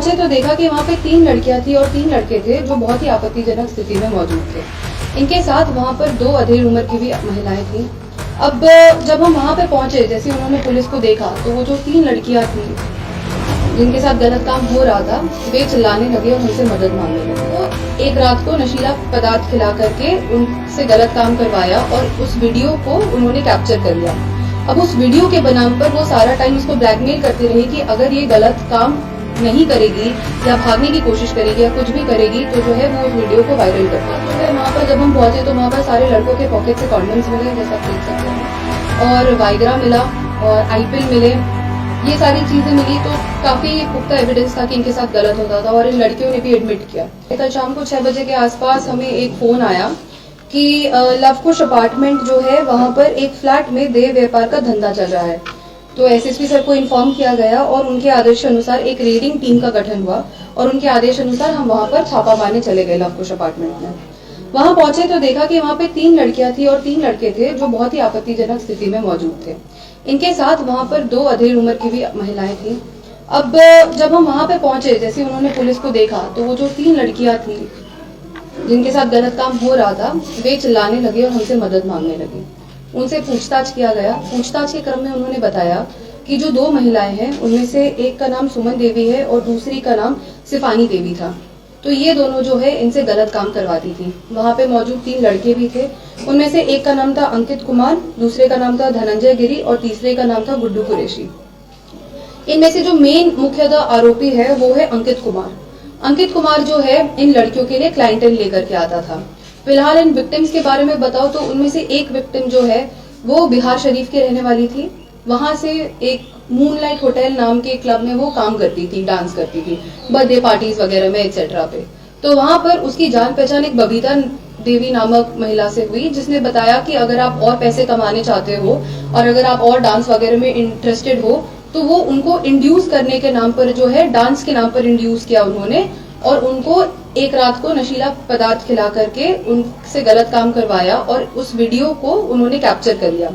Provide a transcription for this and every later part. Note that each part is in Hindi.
पहुंचे तो देखा कि वहाँ पे 3 लड़कियां थी और 3 लड़के थे जो बहुत ही आपत्तिजनक स्थिति में मौजूद थे। इनके साथ वहाँ पर 2 अधेड़ उम्र की भी महिलाएं थी। अब जब हम वहाँ पे पहुंचे, जैसे उन्होंने पुलिस को देखा तो वो जो 3 लड़कियां थी जिनके साथ गलत काम हो रहा था, वे चिल्लाने लगे और उनसे मदद मांगने लगे। तो एक रात को नशीला पदार्थ खिला करके उनसे गलत काम करवाया और उस वीडियो को उन्होंने कैप्चर कर लिया। अब उस वीडियो के बनाम पर वो सारा टाइम उसको ब्लैकमेल करती रही कि अगर ये गलत काम नहीं करेगी या भागने की कोशिश करेगी या कुछ भी करेगी तो जो है वो उस वीडियो को वायरल करता है। तो वहाँ पर जब हम पहुंचे तो वहाँ पर सारे लड़कों के पॉकेट से कॉन्डम्स मिले, जैसा आप देख सकते हैं, और वाइग्रा मिला और आईपिल मिले। ये सारी चीजें मिली तो काफी पुख्ता एविडेंस था कि इनके साथ गलत होता था और इन लड़कियों ने भी एडमिट किया। कल शाम को 6 बजे के आसपास हमें एक फोन आया कि लवकुश अपार्टमेंट जो है वहाँ पर एक फ्लैट में देह व्यापार का धंधा चल रहा है। तो एसएसपी सर को इन्फॉर्म किया गया और उनके आदेश अनुसार एक रेडिंग टीम का गठन हुआ और उनके आदेश अनुसार हम वहाँ पर छापा मारने चले गए लवकुश अपार्टमेंट में। वहाँ पहुंचे तो देखा कि वहाँ पे 3 लड़कियां थी और 3 लड़के थे जो बहुत ही आपत्तिजनक स्थिति में मौजूद थे। इनके साथ वहाँ पर 2 अधेड़ उम्र की भी महिलाएं थी। अब जब हम वहाँ पे पहुंचे, जैसे उन्होंने पुलिस को देखा तो वो जो 3 लड़कियां थी जिनके साथ गलत काम हो रहा था, वे चिल्लाने लगे और हमसे मदद मांगने लगे। उनसे पूछताछ किया गया। पूछताछ के क्रम में उन्होंने बताया कि जो 2 महिलाएं हैं उनमें से एक का नाम सुमन देवी है और दूसरी का नाम सिफानी देवी था। तो ये दोनों जो है इनसे गलत काम करवाती थी। वहाँ पे मौजूद 3 लड़के भी थे। उनमें से एक का नाम था अंकित कुमार, दूसरे का नाम था धनंजय गिरी और तीसरे का नाम था गुड्डू कुरैशी। इनमें से जो मेन मुख्यतः आरोपी है वो है अंकित कुमार। अंकित कुमार जो है इन लड़कियों के लिए क्लाइंटेल लेकर के आता था। फिलहाल इन विक्टिम्स के बारे में बताओ तो उनमें से एक विक्टिम जो है वो बिहार शरीफ की रहने वाली थी। वहां से एक मूनलाइट होटल नाम के क्लब में वो काम करती थी, डांस करती थी बर्थडे पार्टीज वगैरह में एक्सेट्रा पे। तो वहां पर उसकी जान पहचान एक बबीता देवी नामक महिला से हुई, जिसने बताया कि अगर आप और पैसे कमाने चाहते हो और अगर आप और डांस वगैरह में इंटरेस्टेड हो तो वो उनको इंड्यूस करने के नाम पर जो है डांस के नाम पर इंड्यूस किया उन्होंने और उनको एक रात को नशीला पदार्थ खिला करके उनसे गलत काम करवाया और उस वीडियो को उन्होंने कैप्चर कर लिया।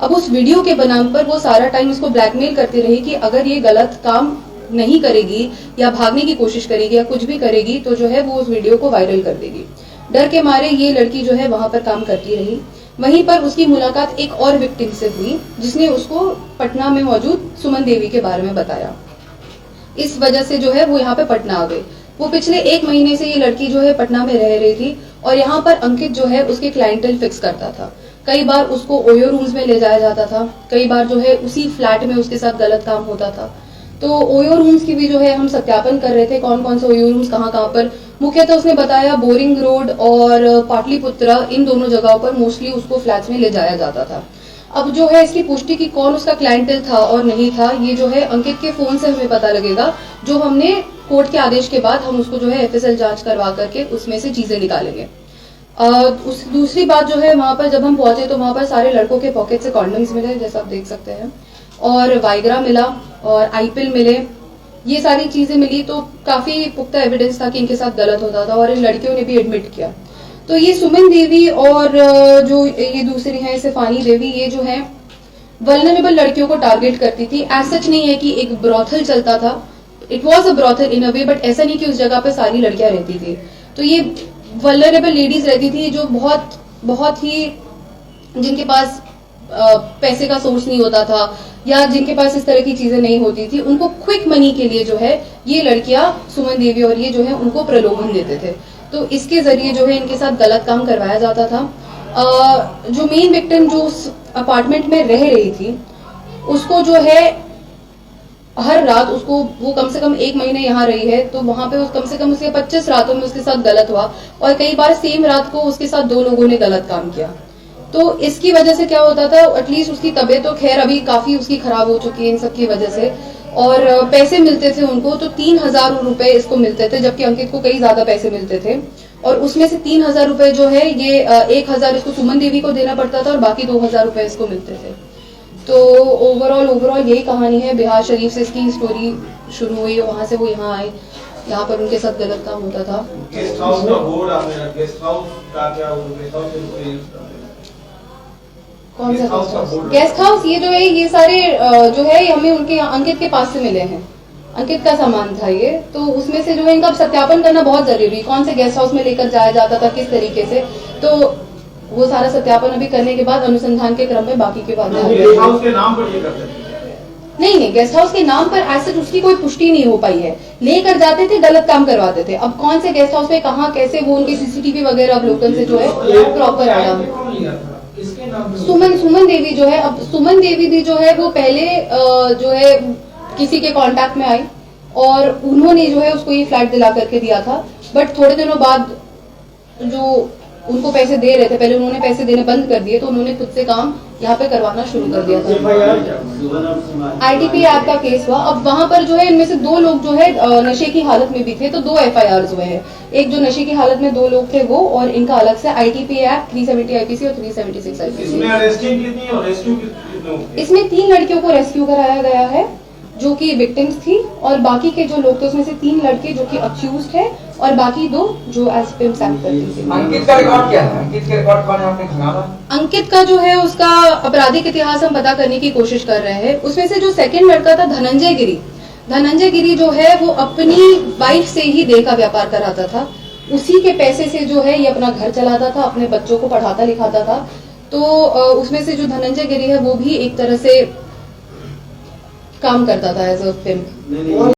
अब उस वीडियो के बनाम पर वो सारा टाइम उसको ब्लैकमेल करती रही कि अगर ये गलत काम नहीं करेगी या भागने की कोशिश करेगी या कुछ भी करेगी तो जो है वो उस वीडियो को वायरल कर देगी। डर के मारे ये लड़की जो है वहां पर काम करती रही। वहीं पर उसकी मुलाकात एक और विक्टिम से हुई जिसने उसको पटना में मौजूद सुमन देवी के बारे में बताया। इस वजह से जो है वो यहाँ पे पटना आ गई। वो पिछले 1 महीने से ये लड़की जो है पटना में रह रही थी और यहाँ पर अंकित जो है उसके क्लाइंटेल फिक्स करता था। कई बार उसको ओयो रूम्स में ले जाया जाता था, कई बार जो है उसी फ्लैट में उसके साथ गलत काम होता था। तो ओयो रूम्स की भी जो है हम सत्यापन कर रहे थे, कौन कौन से ओयो रूम्स कहाँ पर। मुख्यतः उसने बताया बोरिंग रोड और पाटलिपुत्रा, इन दोनों जगहों पर मोस्टली उसको फ्लैट्स में ले जाया जाता था। अब जो है इसकी पुष्टि की कौन उसका क्लाइंटेल था और नहीं था, ये जो है अंकित के फोन से हमें पता लगेगा, जो हमने कोर्ट के आदेश के बाद हम उसको जो है एफएसएल जांच करवा करके उसमें से चीजें निकालेंगे। दूसरी बात जो है वहां पर जब हम पहुंचे तो वहां पर सारे लड़कों के पॉकेट से कॉन्डम्स मिले, जैसा आप देख सकते हैं, और वाइग्रा मिला और आईपिल मिले। ये सारी चीजें मिली तो काफी पुख्ता एविडेंस था कि इनके साथ गलत होता था और इन लड़कियों ने भी एडमिट किया। तो ये सुमन देवी और जो ये दूसरी है सिफानी देवी, ये जो है वल्नरेबल लड़कियों को टारगेट करती थी। एज सच नहीं है कि एक ब्रॉथल चलता था, it was a brothel in a way, but ऐसा नहीं कि उस जगह पे सारी लड़कियां रहती थी। तो ये वल्नरेबल लेडीज रहती थी जो बहुत ही जिनके पास पैसे का सोर्स नहीं होता था या जिनके पास इस तरह की चीजें नहीं होती थी, उनको क्विक मनी के लिए जो है ये लड़कियां सुमन देवी और ये जो है उनको प्रलोभन देते थे। तो इसके जरिए जो है इनके साथ गलत काम करवाया जाता था। जो मेन विक्टिम जो उस अपार्टमेंट में रह रही थी उसको जो है हर रात उसको, वो कम से कम 1 महीने यहाँ रही है तो वहां पे कम से कम उसके 25 रातों में उसके साथ गलत हुआ और कई बार सेम रात को उसके साथ 2 लोगों ने गलत काम किया। तो इसकी वजह से क्या होता था, एटलीस्ट उसकी तबीयत तो खैर अभी काफी उसकी खराब हो चुकी है इन सब की वजह से, और पैसे मिलते थे उनको तो 3000 रुपए इसको मिलते थे, जबकि अंकित को कई ज्यादा पैसे मिलते थे। और उसमें से 3000 रुपए जो है ये 1000 इसको सुमन देवी को देना पड़ता था और बाकी 2000 रुपए इसको मिलते थे। तो ओवरऑल यही कहानी है। बिहार शरीफ से इसकी स्टोरी शुरू हुई, वहां से वो यहाँ आए, यहाँ पर उनके साथ गलत काम होता था। गेस्ट हाउस का बोर्ड आपने, गेस्ट हाउस का क्या, गेस्ट हाउस के कौन सा गेस्ट हाउस? ये जो है ये सारे जो है हमें उनके अंकित के पास से मिले हैं। अंकित का सामान था ये। तो उसमें से जो है इनका सत्यापन करना बहुत जरूरी, कौन से गेस्ट हाउस में लेकर जाया जाता था, किस तरीके से, तो वो सारा सत्यापन अभी करने के बाद अनुसंधान के क्रम में बाकी की बातें गेस्ट हाउस के नाम पर ये करते थे। नहीं, गेस्ट हाउस के नाम पर ऐसे उसकी कोई पुष्टि नहीं हो पाई है। लेकर जाते थे, गलत काम करवाते थे। अब कौन से गेस्ट हाउस में कहाँ कैसे, वो उनकी सीसीटीवी वगैरह अवलोकन से जो है प्रॉपर आया। सुमन देवी जो है, अब सुमन देवी भी जो है वो पहले जो है किसी के कांटेक्ट में आई और उन्होंने जो है उसको ये फ्लैट दिला करके दिया था। बट थोड़े दिनों बाद जो उनको पैसे दे रहे थे, पहले उन्होंने पैसे देने बंद कर दिए, तो उन्होंने खुद से काम यहाँ पे करवाना शुरू कर दिया था। आईटीपी एक्ट का केस हुआ। अब वहां पर जो है इनमें से 2 लोग जो है नशे की हालत में भी थे, तो 2 FIRs हुए हैं। एक जो नशे की हालत में 2 लोग थे वो, और इनका अलग से आईटीपी एक्ट 370 IPC और 376 IPC। इसमें अरेस्टिंग कितनी और रेस्क्यू कितने हुए? इसमें 3 लड़कियों को रेस्क्यू कराया गया है जो कि विक्टिम्स थी, और बाकी के जो लोग थे उसमें से 3 लड़के जो कि अक्यूज्ड है और बाकी 2 जो एज पिम्स एक्ट करती थी। अंकित का रिकॉर्ड क्या है? अंकित के रिकॉर्ड कौन है आपने खंगाला? अंकित का जो है उसका आपराधिक इतिहास हम पता करने की कोशिश कर रहे हैं। उसमें से जो सेकंड लड़का था धनंजय गिरी जो है वो अपनी वाइफ से ही देह का व्यापार कराता था। उसी के पैसे से जो है ये अपना घर चलाता था, अपने बच्चों को पढ़ाता लिखाता था। तो उसमें से जो धनंजय गिरी है वो भी एक तरह से काम करता था एज अ पिम्प।